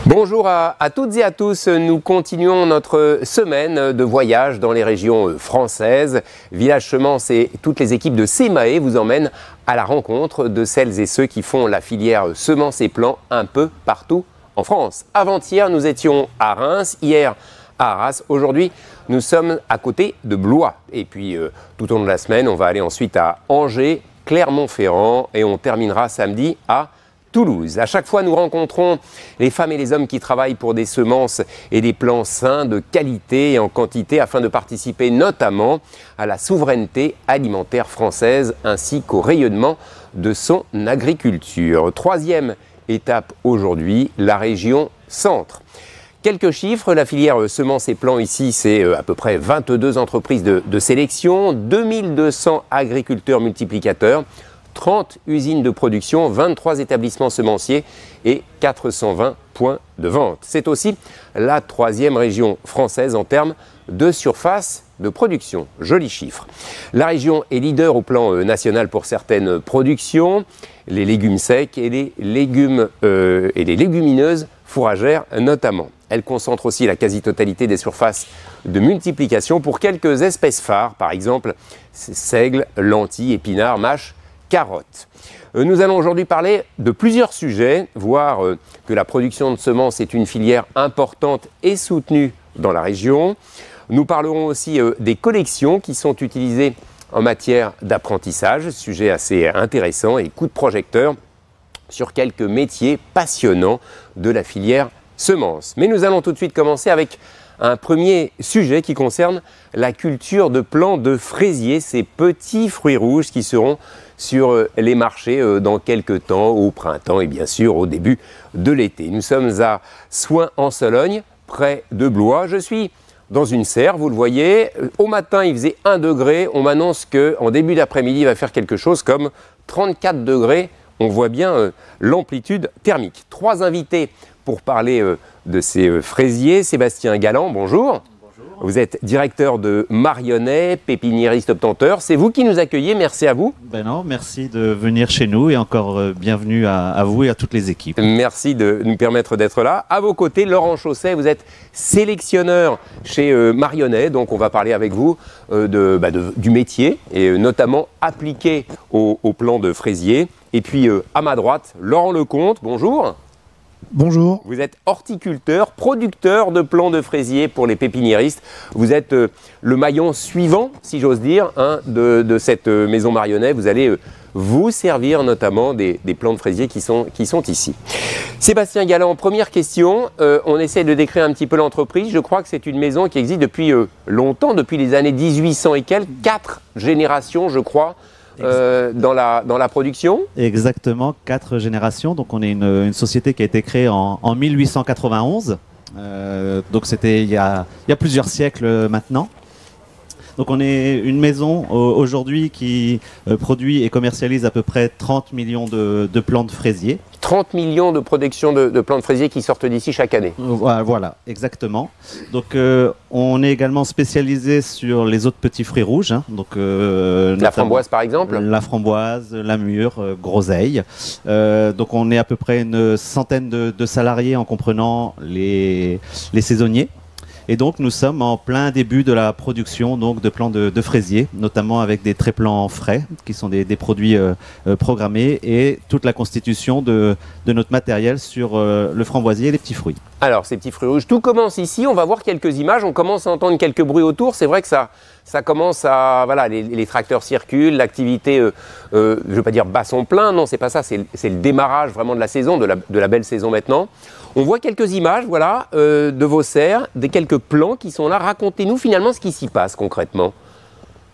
Bonjour à toutes et à tous, nous continuons notre semaine de voyage dans les régions françaises. Village Semences et toutes les équipes de CEMAE vous emmènent à la rencontre de celles et ceux qui font la filière semences et plants un peu partout en France. Avant-hier, nous étions à Reims, hier à Arras. Aujourd'hui, nous sommes à côté de Blois. Et puis, tout au long de la semaine, on va aller ensuite à Angers, Clermont-Ferrand et on terminera samedi à Toulouse. À chaque fois, nous rencontrons les femmes et les hommes qui travaillent pour des semences et des plants sains de qualité et en quantité afin de participer notamment à la souveraineté alimentaire française ainsi qu'au rayonnement de son agriculture. Troisième étape aujourd'hui, la région centre. Quelques chiffres, la filière semences et plants ici, c'est à peu près 22 entreprises de sélection, 2200 agriculteurs multiplicateurs, 30 usines de production, 23 établissements semenciers et 420 points de vente. C'est aussi la troisième région française en termes de surface de production. Joli chiffre. La région est leader au plan national pour certaines productions, les légumes secs et les légumineuses fourragères notamment. Elle concentre aussi la quasi-totalité des surfaces de multiplication pour quelques espèces phares, par exemple seigle, lentilles, épinards, mâches, carottes. Nous allons aujourd'hui parler de plusieurs sujets, voir que la production de semences est une filière importante et soutenue dans la région. Nous parlerons aussi des collections qui sont utilisées en matière d'apprentissage, sujet assez intéressant et coup de projecteur sur quelques métiers passionnants de la filière semences. Mais nous allons tout de suite commencer avec un premier sujet qui concerne la culture de plants de fraisier, ces petits fruits rouges qui seront sur les marchés dans quelques temps, au printemps et bien sûr au début de l'été. Nous sommes à Soins-en-Sologne, près de Blois. Je suis dans une serre, vous le voyez. Au matin, il faisait 1 degré. On m'annonce qu'en début d'après-midi, il va faire quelque chose comme 34 degrés. On voit bien l'amplitude thermique. 3 invités pour parler de ces fraisiers. Sébastien Galland, bonjour. Vous êtes directeur de Marionnais, pépiniériste obtenteur. C'est vous qui nous accueillez, merci à vous. Ben non, merci de venir chez nous et encore bienvenue à vous et à toutes les équipes. Merci de nous permettre d'être là. À vos côtés, Laurent Chausset, vous êtes sélectionneur chez Marionnais. Donc on va parler avec vous du métier et notamment appliqué au plan de fraisier. Et puis à ma droite, Laurent Lecomte, bonjour. Bonjour. Vous êtes horticulteur, producteur de plants de fraisier pour les pépiniéristes. Vous êtes le maillon suivant, si j'ose dire, de cette maison Marionnais. Vous allez vous servir notamment des plants de fraisier qui sont ici. Sébastien Galland, première question. On essaie de décrire un petit peu l'entreprise. Je crois que c'est une maison qui existe depuis longtemps, depuis les années 1800 et quelques, 4 générations, je crois. Dans la production. Exactement, 4 générations. Donc on est une société qui a été créée en 1891. Donc c'était il y a plusieurs siècles maintenant. Donc on est une maison aujourd'hui qui produit et commercialise à peu près 30 millions de plants de fraisiers. 30 millions de production de plants de fraisiers qui sortent d'ici chaque année. Voilà, exactement. Donc on est également spécialisé sur les autres petits fruits rouges. Hein. Donc, la framboise par exemple. La framboise, la mûre, groseille. Donc on est à peu près une centaine de salariés en comprenant les saisonniers. Et donc nous sommes en plein début de la production donc, de plants de fraisiers, notamment avec des tréplants frais, qui sont des produits programmés, et toute la constitution de notre matériel sur le framboisier et les petits fruits. Alors ces petits fruits rouges, tout commence ici, on va voir quelques images, on commence à entendre quelques bruits autour, c'est vrai que ça commence à... Voilà, les tracteurs circulent, l'activité, je ne veux pas dire bat son plein, non c'est pas ça, c'est le démarrage vraiment de la saison, de la belle saison maintenant. On voit quelques images, voilà, de vos serres, des quelques plants qui sont là. Racontez-nous finalement ce qui s'y passe concrètement.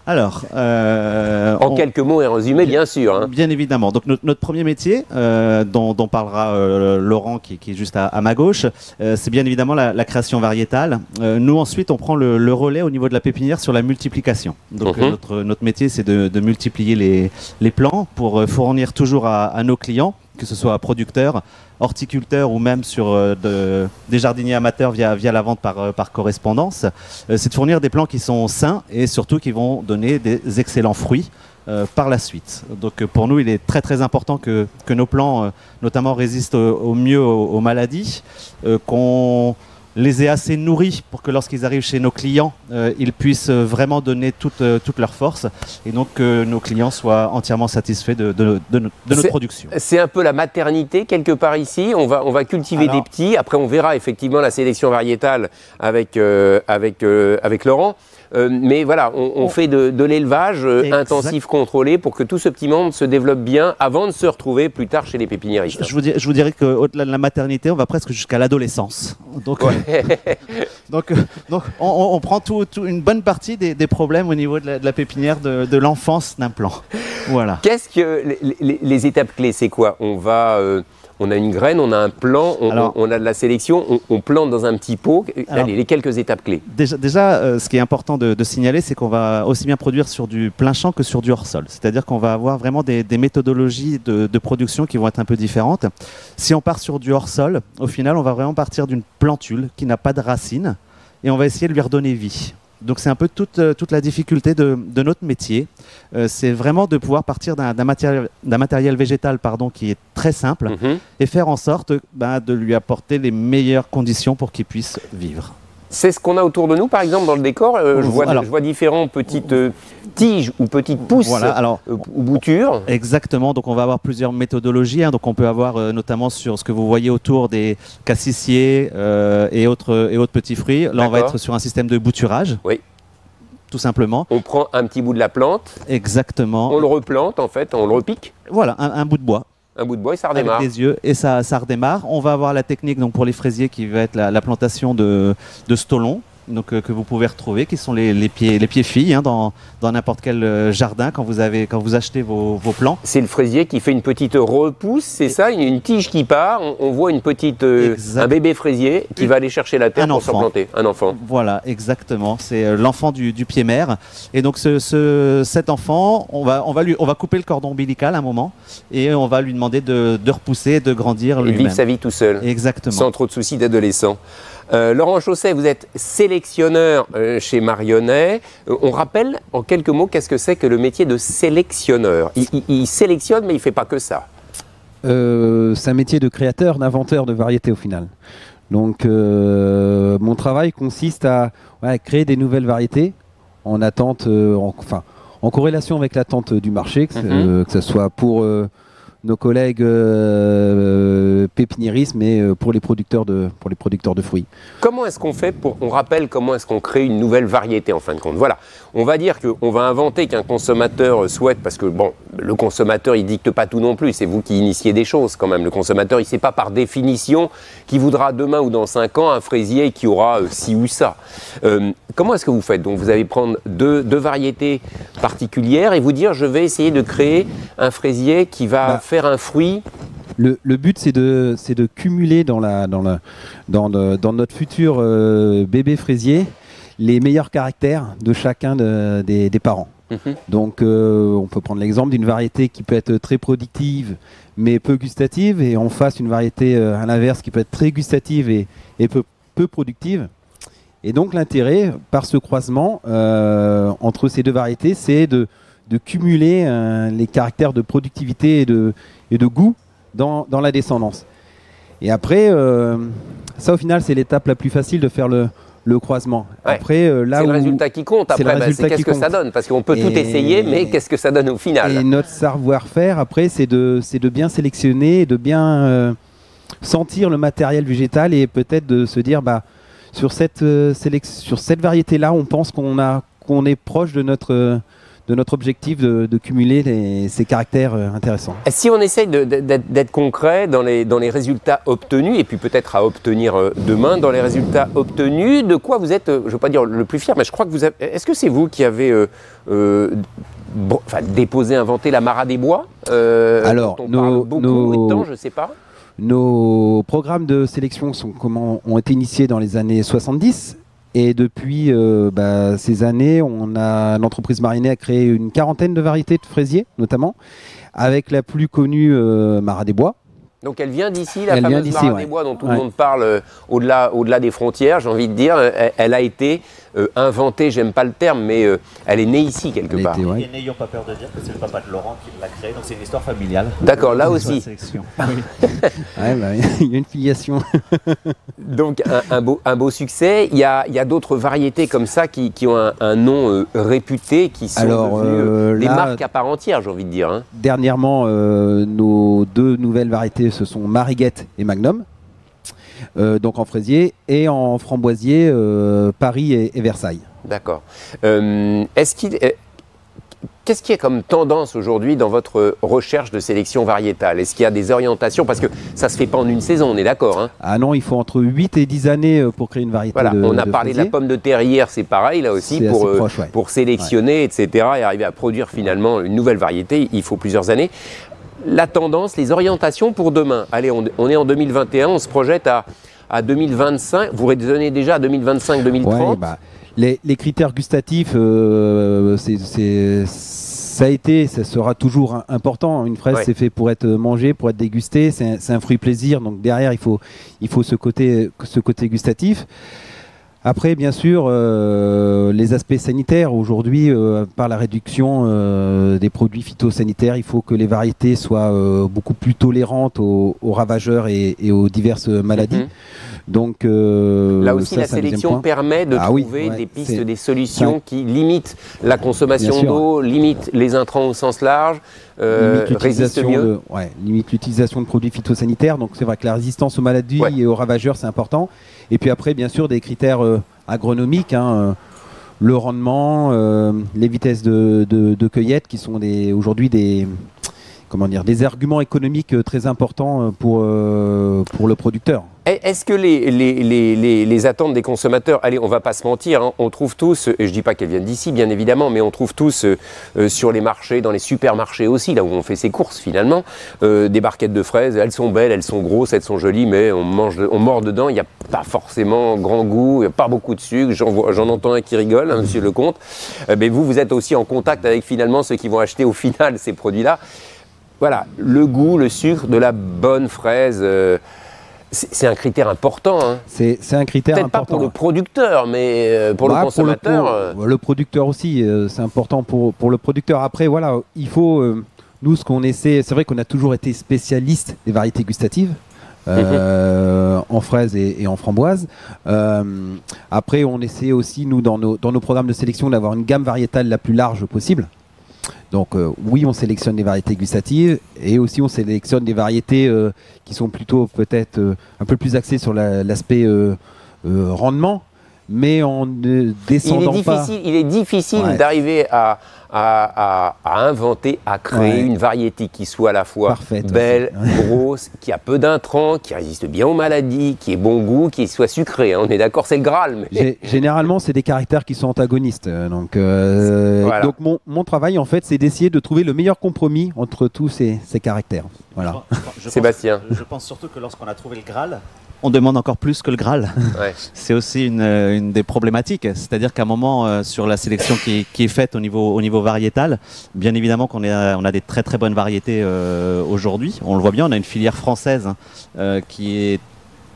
Alors, en quelques mots et en résumé, bien sûr. Hein. Bien évidemment. Donc notre premier métier, dont parlera Laurent, qui est juste à ma gauche, c'est bien évidemment la création variétale. Nous ensuite, on prend le relais au niveau de la pépinière sur la multiplication. Donc notre métier, c'est de multiplier les plants pour fournir toujours à nos clients que ce soit producteurs, horticulteurs ou même sur des jardiniers amateurs via la vente par correspondance, c'est de fournir des plants qui sont sains et surtout qui vont donner des excellents fruits par la suite. Donc pour nous, il est très très important que nos plants notamment résistent au mieux aux maladies, qu'on les ait assez nourris pour que lorsqu'ils arrivent chez nos clients, ils puissent vraiment donner toute leur force et donc que nos clients soient entièrement satisfaits de notre production. C'est un peu la maternité quelque part ici, on va cultiver des petits, après on verra effectivement la sélection variétale avec Laurent. Mais voilà, on fait de l'élevage intensif contrôlé pour que tout ce petit monde se développe bien avant de se retrouver plus tard chez les pépiniéristes. Je vous dirais qu'au-delà de la maternité, on va presque jusqu'à l'adolescence. Donc, donc on prend une bonne partie des problèmes au niveau de la pépinière de l'enfance d'un plant. Voilà. Qu'est-ce que les étapes clés, c'est quoi? On a une graine, on a un plant, on a de la sélection, on plante dans un petit pot. Allez, les quelques étapes clés. Déjà, ce qui est important de signaler, c'est qu'on va aussi bien produire sur du plein champ que sur du hors-sol. C'est-à-dire qu'on va avoir vraiment des méthodologies de production qui vont être un peu différentes. Si on part sur du hors-sol, au final, on va vraiment partir d'une plantule qui n'a pas de racines et on va essayer de lui redonner vie. Donc c'est un peu toute la difficulté de notre métier. C'est vraiment de pouvoir partir d'un matériel végétal qui est très simple et faire en sorte de lui apporter les meilleures conditions pour qu'il puisse vivre. C'est ce qu'on a autour de nous, par exemple, dans le décor. Je vois différentes petites tiges ou petites pousses ou boutures. Exactement. Donc, on va avoir plusieurs méthodologies. Donc, on peut avoir notamment sur ce que vous voyez autour des cassissiers et autres petits fruits. Là, on va être sur un système de bouturage. Oui. Tout simplement. On prend un petit bout de la plante. Exactement. On le replante, en fait. On le repique. Voilà, un bout de bois. Un bout de bois et ça redémarre. Avec des yeux et ça redémarre. On va avoir la technique donc pour les fraisiers qui va être la plantation de stolons, donc que vous pouvez retrouver, qui sont les pieds filles dans n'importe quel jardin quand vous achetez vos plants. C'est le fraisier qui fait une petite repousse, c'est ça, une tige qui part. On voit une petite un bébé fraisier qui va aller chercher la terre pour s'en planter. Un enfant. Voilà, exactement. C'est l'enfant du pied mère. Et donc cet enfant, on va couper le cordon ombilical à un moment et on va lui demander de repousser, de grandir lui-même. Et vivre sa vie tout seul. Exactement. Sans trop de soucis d'adolescent. Laurent Chausset, vous êtes sélectionneur chez Marionnet. On rappelle en quelques mots qu'est-ce que c'est que le métier de sélectionneur. Il sélectionne, mais il ne fait pas que ça. C'est un métier de créateur, d'inventeur de variétés au final. Donc mon travail consiste à créer des nouvelles variétés en attente, en corrélation avec l'attente du marché, que ce soit pour nos collègues pépiniéristes, mais pour les producteurs de fruits. Comment est-ce qu'on fait on rappelle comment est-ce qu'on crée une nouvelle variété en fin de compte? Voilà, on va dire qu'on va inventer qu'un consommateur souhaite, parce que bon, le consommateur il dicte pas tout non plus, c'est vous qui initiez des choses quand même. Le consommateur il sait pas par définition qu'il voudra demain ou dans 5 ans un fraisier qui aura ci ou ça. Comment est-ce que vous faites? Donc vous allez prendre deux variétés particulières et vous dire je vais essayer de créer un fraisier qui va faire un fruit. Le but, c'est de cumuler dans notre futur bébé fraisier les meilleurs caractères de chacun des parents. Donc, on peut prendre l'exemple d'une variété qui peut être très productive, mais peu gustative, et en face, une variété à l'inverse qui peut être très gustative et peu productive. Et donc, l'intérêt, par ce croisement entre ces deux variétés, c'est de cumuler les caractères de productivité et de goût dans la descendance. Et après, ça au final c'est l'étape la plus facile de faire le croisement. Ouais. Après, c'est le résultat qui compte. Après, c'est qu'est-ce que ça donne? Parce qu'on peut tout essayer, mais qu'est-ce que ça donne au final? Et notre savoir-faire, après, c'est de bien sélectionner, de bien sentir le matériel végétal et peut-être de se dire, sur cette variété-là, on pense qu'on est proche de notre objectif de cumuler ces caractères intéressants. Si on essaye d'être concret dans les résultats obtenus, et puis peut-être à obtenir demain, dans les résultats obtenus, de quoi vous êtes, je ne veux pas dire le plus fier, mais je crois que vous avez... Est-ce que c'est vous qui avez déposé, inventé la Mara des Bois Alors, on parle beaucoup de temps, je ne sais pas. Nos programmes de sélection ont été initiés dans les années 70. Et depuis ces années, l'entreprise Marionnet a créé une quarantaine de variétés de fraisiers, notamment, avec la plus connue Mara des Bois, Donc elle vient d'ici, la Elle vient fameuse d'ici, Marane ouais. des Bois dont tout Ouais. le monde parle au-delà des frontières, j'ai envie de dire. Elle a été inventée, j'aime pas le terme, mais elle est née ici quelque Elle a part. été, ouais. Et n'ayons pas peur de dire que c'est le papa de Laurent qui l'a créé, donc c'est une histoire familiale. D'accord, là Sur la aussi. sélection. Ouais, bah, il y a une filiation. Donc un beau succès. Il y a d'autres variétés comme ça qui ont un nom réputé, qui sont Alors, devenues des là, marques à part entière, j'ai envie de dire. Hein. Dernièrement, nos deux nouvelles variétés, ce sont Mariguette et Magnum. Donc en fraisier, et en framboisier, Paris et Versailles. D'accord. Qu'est-ce qui est comme tendance aujourd'hui dans votre recherche de sélection variétale? Est-ce qu'il y a des orientations? Parce que ça ne se fait pas en une saison, on est d'accord, hein? Ah non, il faut entre 8 et 10 années pour créer une variété Voilà, de on a parlé de la fraisier. pomme de terre hier, c'est pareil là aussi, C'est pour, assez proche, ouais. pour sélectionner, etc., et arriver à produire finalement une nouvelle variété, il faut plusieurs années. La tendance, les orientations pour demain. Allez, on est en 2021, on se projette à 2025. Vous raisonnez déjà à 2025-2030? Ouais, bah, les critères gustatifs, ça a été, ça sera toujours important. Une fraise, Ouais. c'est fait pour être mangé, pour être dégusté. C'est un fruit plaisir. Donc derrière, il faut ce côté gustatif. Après, bien sûr, les aspects sanitaires. Aujourd'hui, par la réduction des produits phytosanitaires, il faut que les variétés soient beaucoup plus tolérantes aux ravageurs et aux diverses maladies. Mhm. Donc Là aussi, ça, la c'est un deuxième sélection point. permet de Ah oui, trouver ouais, des pistes, c'est- des solutions qui limitent la Bien consommation sûr. d'eau, limitent les intrants au sens large, Limite résistent mieux. limite l'utilisation de produits phytosanitaires. Donc c'est vrai que la résistance aux maladies Ouais. et aux ravageurs, c'est important. Et puis après, bien sûr, des critères agronomiques, hein, le rendement, les vitesses de cueillette, qui sont aujourd'hui des arguments économiques très importants pour le producteur. Est-ce que les attentes des consommateurs, allez, on va pas se mentir, hein, on trouve tous, et je dis pas qu'elles viennent d'ici, bien évidemment, mais on trouve tous sur les marchés, dans les supermarchés aussi, là où on fait ses courses finalement, des barquettes de fraises. Elles sont belles, elles sont grosses, elles sont jolies, mais on mord dedans. Il n'y a pas forcément grand goût, il n'y a pas beaucoup de sucre. J'en entends un qui rigole, hein, Monsieur Lecomte. Mais vous êtes aussi en contact avec finalement ceux qui vont acheter au final ces produits-là. Voilà, le goût, le sucre de la bonne fraise. C'est un critère important. Hein. C'est un critère Peut-être important. pas pour le producteur, mais pour le Bah, consommateur. pour le producteur aussi, c'est important pour le producteur. Après, voilà, il faut, nous, ce qu'on essaie, c'est vrai qu'on a toujours été spécialiste des variétés gustatives. En fraises et en framboises. Après, on essaie aussi, nous, dans nos programmes de sélection, d'avoir une gamme variétale la plus large possible. Donc oui, on sélectionne des variétés gustatives et aussi on sélectionne des variétés qui sont plutôt peut-être un peu plus axées sur l'aspect rendement, mais en ne descendant pas. Il est difficile Ouais. d'arriver à inventer, à créer Ouais. une variété qui soit à la fois Parfaite belle, aussi. grosse, qui a peu d'intrants, qui résiste bien aux maladies, qui ait bon goût, qui soit sucrée. Hein. On est d'accord, c'est le Graal. Mais... Généralement, c'est des caractères qui sont antagonistes. Donc Voilà. mon travail, en fait, c'est d'essayer de trouver le meilleur compromis entre tous ces caractères. Voilà. Sébastien. Je pense surtout que lorsqu'on a trouvé le Graal, on demande encore plus que le Graal. Ouais. C'est aussi une des problématiques. C'est-à-dire qu'à un moment, sur la sélection qui est faite au niveau variétal, bien évidemment qu'on on a des très très bonnes variétés aujourd'hui. On le voit bien, on a une filière française qui est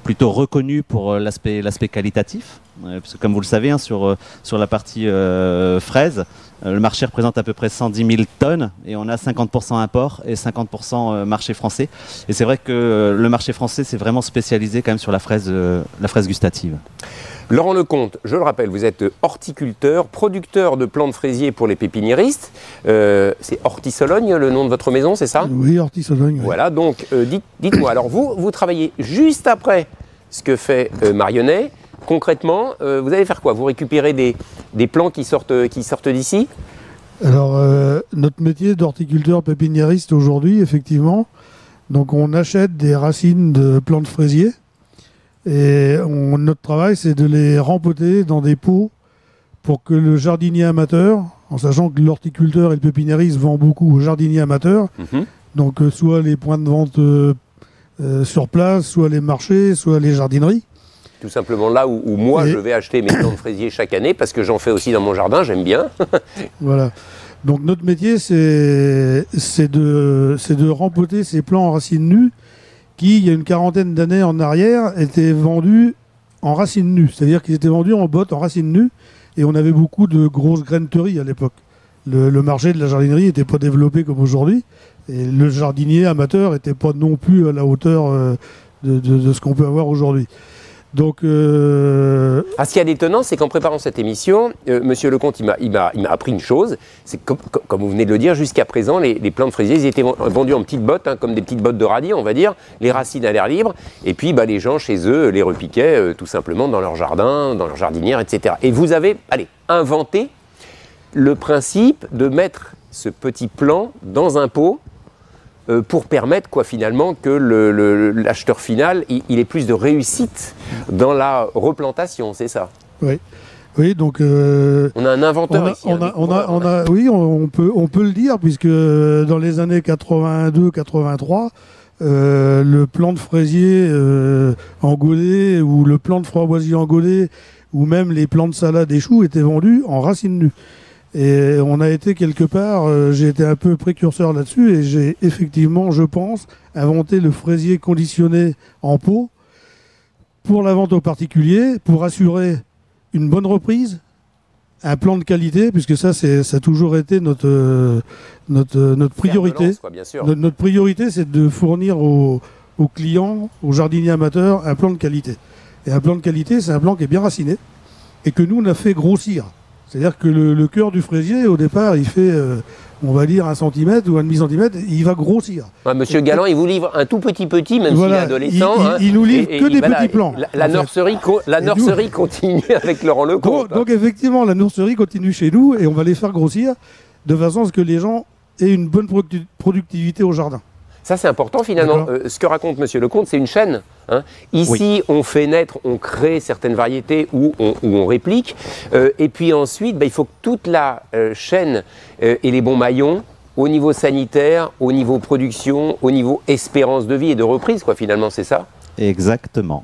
plutôt reconnue pour l'aspect qualitatif. Parce que comme vous le savez, hein, sur la partie fraise, le marché représente à peu près 110 000 tonnes et on a 50% import et 50% marché français. Et c'est vrai que le marché français s'est vraiment spécialisé quand même sur la fraise gustative. Laurent Lecomte, je le rappelle, vous êtes horticulteur, producteur de plantes fraisiers pour les pépiniéristes. C'est Hortisologne, le nom de votre maison, c'est ça? Oui, Hortisologne. Oui. Voilà, donc dites-moi, alors vous travaillez juste après ce que fait Marionnet. Concrètement, vous allez faire quoi? Vous récupérez des plants qui sortent d'ici? Alors, notre métier d'horticulteur pépiniériste aujourd'hui, effectivement, donc on achète des racines de plantes fraisiers et notre travail, c'est de les rempoter dans des pots pour que le jardinier amateur, en sachant que l'horticulteur et le pépiniériste vendent beaucoup aux jardiniers amateurs, donc soit les points de vente sur place, soit les marchés, soit les jardineries. Tout simplement là où moi je vais acheter mes plants de fraisiers chaque année parce que j'en fais aussi dans mon jardin, j'aime bien. Voilà. Donc notre métier, c'est de rempoter ces plants en racines nues qui, il y a une quarantaine d'années en arrière, étaient vendus en racines nues. C'est-à-dire qu'ils étaient vendus en bottes, en racines nues, et on avait beaucoup de grosses graineteries à l'époque. Le marché de la jardinerie n'était pas développé comme aujourd'hui, et le jardinier amateur n'était pas non plus à la hauteur de ce qu'on peut avoir aujourd'hui. Donc, ce qu'il y a d'étonnant, c'est qu'en préparant cette émission, Monsieur Lecomte, il m'a appris une chose, c'est que, comme vous venez de le dire, jusqu'à présent, les plants de fraisiers, ils étaient vendus en petites bottes, hein, comme des petites bottes de radis, on va dire, les racines à l'air libre, et puis les gens chez eux les repiquaient tout simplement dans leur jardin, dans leur jardinière, etc. Et vous avez, inventé le principe de mettre ce petit plant dans un pot, pour permettre finalement que l'acheteur final il ait plus de réussite dans la replantation, c'est ça? Oui, donc on a un inventeur ici. Oui, on peut le dire, puisque dans les années 82-83, le plant de fraisier angolais ou le plant de framboisier angolais ou même les plants de salade et choux étaient vendus en racines nues. Et on a été quelque part, j'ai été un peu précurseur là-dessus, et j'ai effectivement, je pense, inventé le fraisier conditionné en pot pour la vente aux particuliers, pour assurer une bonne reprise, un plan de qualité, puisque ça a toujours été notre priorité. Relance, bien sûr. Notre priorité, c'est de fournir aux clients, aux jardiniers amateurs, un plan de qualité. Et un plan de qualité, c'est un plan qui est bien raciné et que nous, on a fait grossir. C'est-à-dire que le cœur du fraisier, au départ, il fait, on va dire, 1 cm ou 1,5 cm, il va grossir. Monsieur Galland, il vous livre un tout petit, même s'il est adolescent. Il nous livre que des petits plants. La nurserie continue avec Laurent Lecomte. Donc effectivement, la nurserie continue chez nous, et on va les faire grossir de façon à ce que les gens aient une bonne productivité au jardin. Ça, c'est important finalement. Ce que raconte Monsieur Lecomte, c'est une chaîne. Hein. Ici, on fait naître, on crée certaines variétés où on réplique. Et puis ensuite, il faut que toute la chaîne ait les bons maillons au niveau sanitaire, au niveau production, au niveau espérance de vie et de reprise, finalement, c'est ça? Exactement.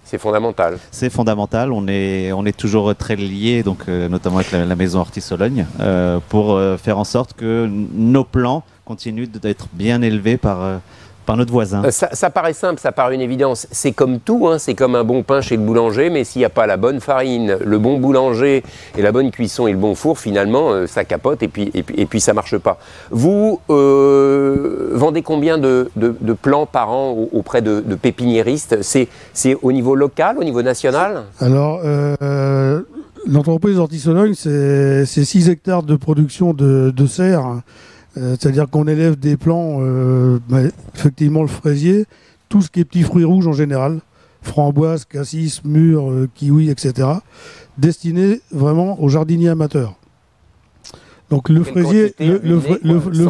C'est fondamental. C'est fondamental. On est toujours très liés, donc, notamment avec la maison Horti-Sologne, pour faire en sorte que nos plants continuent d'être bien élevés par notre voisin. Ça paraît simple, ça paraît une évidence. C'est comme tout, hein, c'est comme un bon pain chez le boulanger, mais s'il n'y a pas la bonne farine, le bon boulanger et la bonne cuisson et le bon four, finalement, ça capote et puis ça ne marche pas. Vous vendez combien de plants par an auprès de pépiniéristes? C'est au niveau local, au niveau national? Alors, l'entreprise Horti-Sologne, c'est 6 hectares de production de serre. C'est-à-dire qu'on élève des plants, effectivement le fraisier, tout ce qui est petits fruits rouges en général, framboises, cassis, mûres, kiwis, etc., destinés vraiment aux jardiniers amateurs. Donc le fraisier, le 100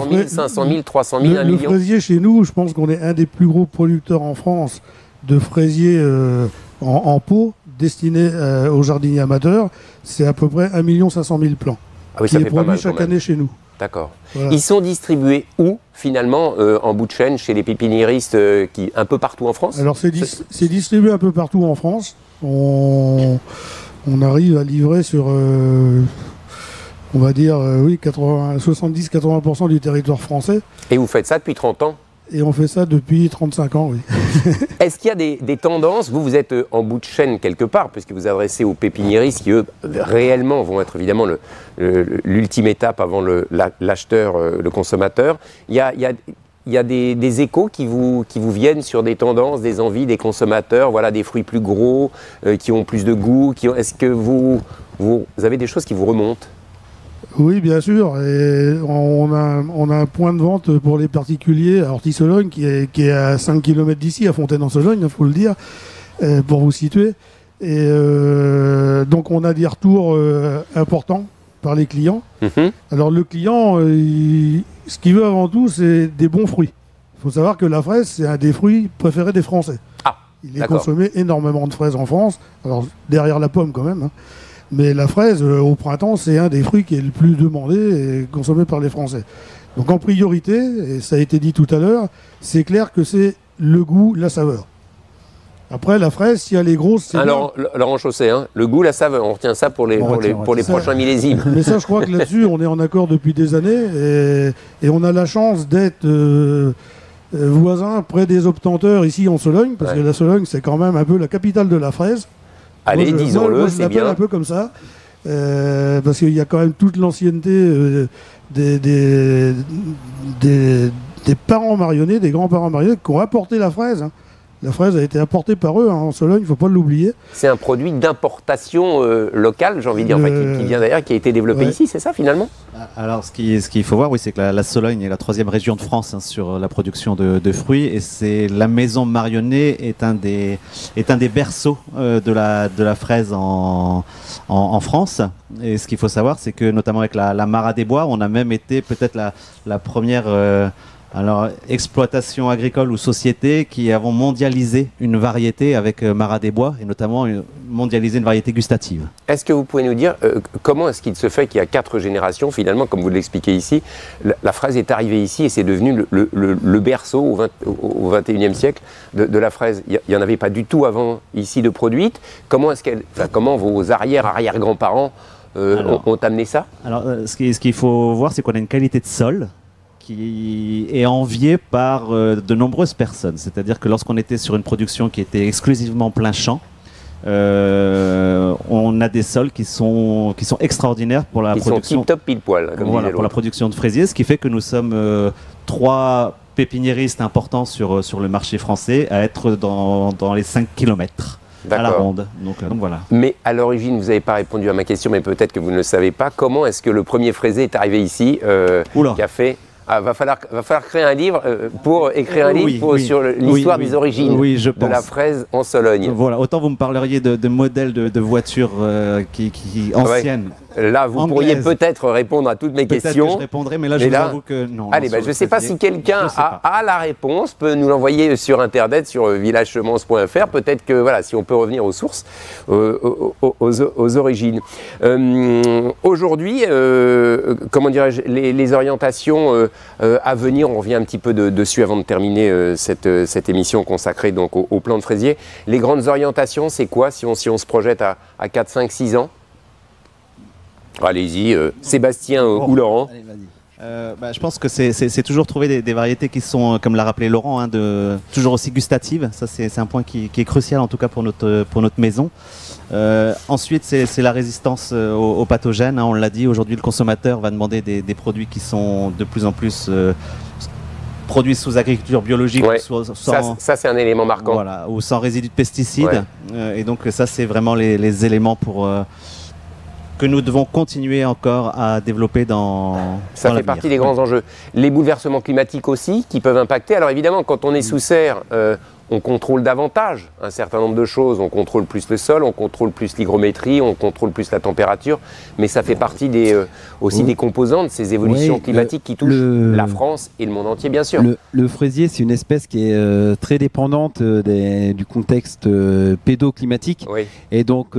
000, 500 000, 300 000, 1 million. Le fraisier chez nous, je pense qu'on est un des plus gros producteurs en France de fraisiers en pot destinés aux jardiniers amateurs. C'est à peu près 1 500 000 plants qui est produit chaque année chez nous. D'accord. Voilà. Ils sont distribués où, finalement, en bout de chaîne, chez les pépiniéristes un peu partout en France? Alors, c'est distribué un peu partout en France. On arrive à livrer sur, on va dire, 70-80% du territoire français. Et vous faites ça depuis 30 ans? Et on fait ça depuis 35 ans, oui. Est-ce qu'il y a des tendances? Vous êtes en bout de chaîne quelque part, puisque vous adressez aux pépiniéristes qui, eux, réellement vont être évidemment l'ultime étape avant l'acheteur, le consommateur. Il y a des échos qui vous viennent sur des tendances, des envies des consommateurs, voilà, des fruits plus gros, qui ont plus de goût. Est-ce que vous avez des choses qui vous remontent? Oui, bien sûr. Et on a un point de vente pour les particuliers à Horti-Sologne qui est à 5 km d'ici, à Fontaine-en-Sologne, il faut le dire, pour vous situer. Et donc on a des retours importants par les clients. Alors le client, ce qu'il veut avant tout, c'est des bons fruits. Il faut savoir que la fraise, c'est un des fruits préférés des Français. Il est consommé énormément de fraises en France, alors derrière la pomme quand même, hein. Mais la fraise, au printemps, c'est un des fruits qui est le plus demandé et consommé par les Français. Donc en priorité, et ça a été dit tout à l'heure, c'est clair que c'est le goût, la saveur. Après, la fraise, si elle est grosse, c'est... Alors, Laurent Chausset, hein, le goût, la saveur, on retient ça pour les prochains millésimes. Mais ça, je crois que là-dessus, on est en accord depuis des années et on a la chance d'être voisin près des obtenteurs ici en Sologne, parce que la Sologne c'est quand même un peu la capitale de la fraise. Allez, disons-le, je c'est l'appelle bien. un peu comme ça, parce qu'il y a quand même toute l'ancienneté des parents marionnais, des grands-parents marionnais qui ont apporté la fraise. Hein. La fraise a été apportée par eux en Sologne, il ne faut pas l'oublier. C'est un produit d'importation locale, j'ai envie de dire, enfin, qui vient d'ailleurs, qui a été développé ici, c'est ça finalement? Alors, ce qu'il faut voir, oui, c'est que la Sologne est la 3e région de France sur la production de fruits, et c'est la maison Marionnet est un des berceaux de la fraise en France. Et ce qu'il faut savoir, c'est que notamment avec la Mara des Bois, on a même été peut-être la première exploitation agricole ou société qui avons mondialisé une variété avec Mara des Bois, et notamment mondialisé une variété gustative. Est-ce que vous pouvez nous dire comment est-ce qu'il se fait qu'il y a 4 générations, finalement, comme vous l'expliquez ici, la fraise est arrivée ici et c'est devenu le berceau au XXIe siècle de la fraise. Il n'y en avait pas du tout avant ici de produite. Comment vos arrière-grands-parents ont amené ça? Alors, ce qu'il faut voir, c'est qu'on a une qualité de sol qui est enviée par de nombreuses personnes. C'est-à-dire que lorsqu'on était sur une production qui était exclusivement plein champ, on a des sols qui sont extraordinaires pour la production. Ils sont tip-top pile-poil, comme voilà, pour la production de fraisiers, ce qui fait que nous sommes 3 pépiniéristes importants sur le marché français à être dans les 5 km à la ronde. Donc voilà. Mais à l'origine, vous n'avez pas répondu à ma question, mais peut-être que vous ne le savez pas. Comment est-ce que le premier fraisier est arrivé ici, qui a fait... Ah, va falloir créer un livre pour écrire un livre sur l'histoire des origines de la fraise en Sologne. Voilà, autant vous me parleriez de modèles de voitures qui anciennes. Là, vous pourriez peut-être répondre à toutes mes questions. Que je répondrai, mais là, je vous avoue que non. Allez, je ne sais pas si quelqu'un a la réponse, peut nous l'envoyer sur Internet, sur villagesemence.fr. Peut-être que, voilà, si on peut revenir aux sources, aux origines. Aujourd'hui, comment dirais-je, les orientations à venir, on revient un petit peu dessus avant de terminer cette émission consacrée donc au plan de fraisier. Les grandes orientations, c'est quoi si on se projette à 4, 5, 6 ans? Allez-y, Sébastien ou Laurent. Allez, je pense que c'est toujours trouver des variétés qui sont, comme l'a rappelé Laurent, toujours aussi gustatives. Ça, c'est un point qui est crucial, en tout cas pour notre maison. Ensuite, c'est la résistance aux pathogènes. On l'a dit, aujourd'hui, le consommateur va demander des produits qui sont de plus en plus produits sous agriculture biologique. Ouais. Sans, ça c'est un élément marquant. Voilà, ou sans résidus de pesticides. Ouais. Et donc, ça, c'est vraiment les éléments que nous devons continuer encore à développer Ça fait partie des grands enjeux. Les bouleversements climatiques aussi, qui peuvent impacter. Alors évidemment, quand on est sous serre, on contrôle davantage un certain nombre de choses. On contrôle plus le sol, on contrôle plus l'hygrométrie, on contrôle plus la température. Mais ça fait partie aussi des composants de ces évolutions climatiques qui touchent la France et le monde entier, bien sûr. Le fraisier, c'est une espèce qui est très dépendante du contexte pédoclimatique. Oui. Et donc...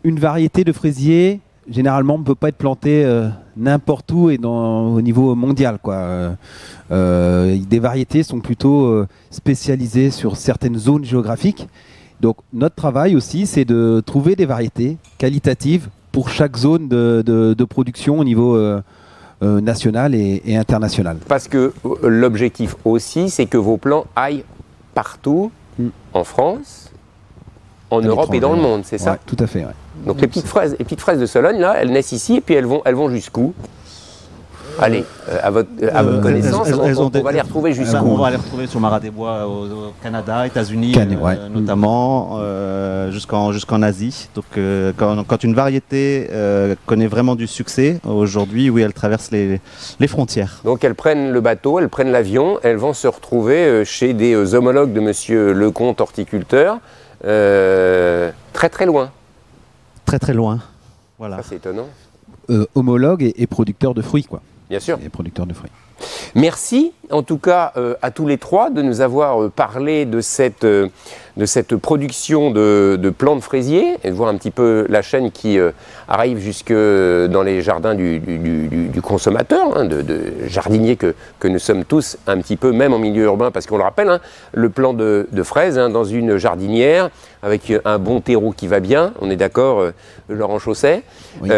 une variété de fraisier, généralement, ne peut pas être plantée n'importe où et au niveau mondial, quoi. Des variétés sont plutôt spécialisées sur certaines zones géographiques. Donc, notre travail aussi, c'est de trouver des variétés qualitatives pour chaque zone de production au niveau national et international. Parce que l'objectif aussi, c'est que vos plants aillent partout en France, en Europe et dans le monde, c'est ça? Tout à fait, ouais. Donc les petites fraises de Sologne, là, elles naissent ici et puis elles vont jusqu'où? Allez, à votre connaissance, on va les retrouver jusqu'où? On va les retrouver sur Mara des Bois au Canada, États-Unis notamment, jusqu'en Asie. Donc quand une variété connaît vraiment du succès, aujourd'hui, oui, elle traverse les frontières. Donc elles prennent le bateau, elles prennent l'avion, elles vont se retrouver chez des homologues de Monsieur Lecomte, horticulteur, très très loin. Très très loin. Voilà. Ça, c'est étonnant. Homologue et producteur de fruits, quoi. Bien sûr. Et producteur de fruits. Merci en tout cas à tous les trois de nous avoir parlé de cette production de plants de fraisiers et de voir un petit peu la chaîne qui arrive jusque dans les jardins du consommateur, hein, de jardiniers que nous sommes tous un petit peu, même en milieu urbain, parce qu'on le rappelle, hein, le plant de fraises dans une jardinière avec un bon terreau qui va bien, on est d'accord, Laurent Chausset. Oui.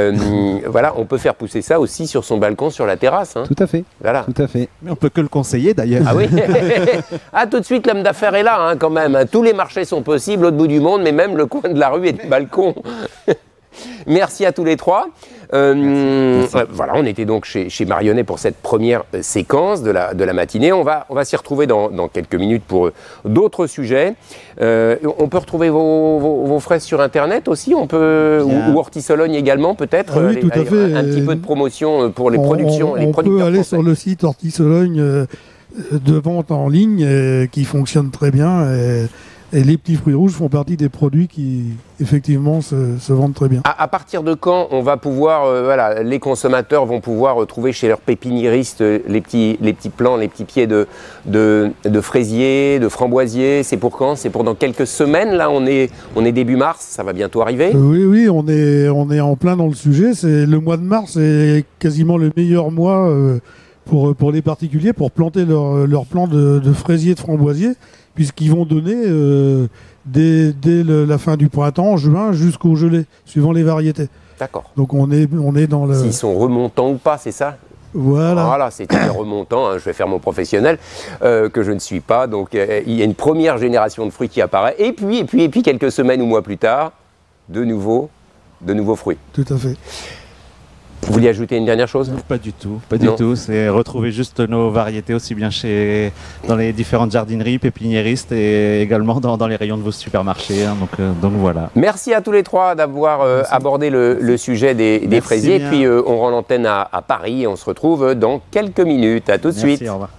Voilà, on peut faire pousser ça aussi sur son balcon, sur la terrasse. Hein. Tout à fait. Voilà. Tout Tout à fait. Mais on peut que le conseiller d'ailleurs. Ah oui. Ah, tout de suite, l'homme d'affaires est là, hein, quand même. Tous les marchés sont possibles, l'autre bout du monde, mais même le coin de la rue et du balcon. Merci à tous les trois. Voilà, on était donc chez Marionnet pour cette première séquence de la matinée. On va s'y retrouver dans quelques minutes pour d'autres sujets. On peut retrouver vos fraises sur Internet aussi, ou Hortisologne également peut-être. Ah oui, tout à fait. Un petit peu de promotion pour les productions, les on producteurs peut aller français. sur le site Hortisologne de vente en ligne qui fonctionne très bien. Et les petits fruits rouges font partie des produits qui, effectivement, se vendent très bien. À partir de quand on va pouvoir, les consommateurs vont pouvoir trouver chez leurs pépiniéristes les petits plants, les petits pieds de fraisiers, de framboisiers? C'est pour quand? C'est pour dans quelques semaines. Là, on est début mars, ça va bientôt arriver. Oui, on est en plein dans le sujet. Le mois de mars est quasiment le meilleur mois pour les particuliers pour planter leur plants de fraisiers, de framboisiers, puisqu'ils vont donner dès la fin du printemps, en juin, jusqu'au gelé, suivant les variétés. D'accord. Donc on est dans le... S'ils sont remontants ou pas, c'est ça? Voilà. C'est très remontant, hein, je vais faire mon professionnel, que je ne suis pas. Donc il y a une première génération de fruits qui apparaît. Et puis quelques semaines ou mois plus tard, de nouveaux fruits. Tout à fait. Vous vouliez ajouter une dernière chose? Pas du tout, pas du tout. C'est retrouver juste nos variétés aussi bien dans les différentes jardineries, pépiniéristes et également dans les rayons de vos supermarchés. Hein, donc voilà. Merci à tous les trois d'avoir abordé le sujet des fraisiers. Bien. Et puis on rend l'antenne à Paris et on se retrouve dans quelques minutes. À tout de suite. Merci, au revoir.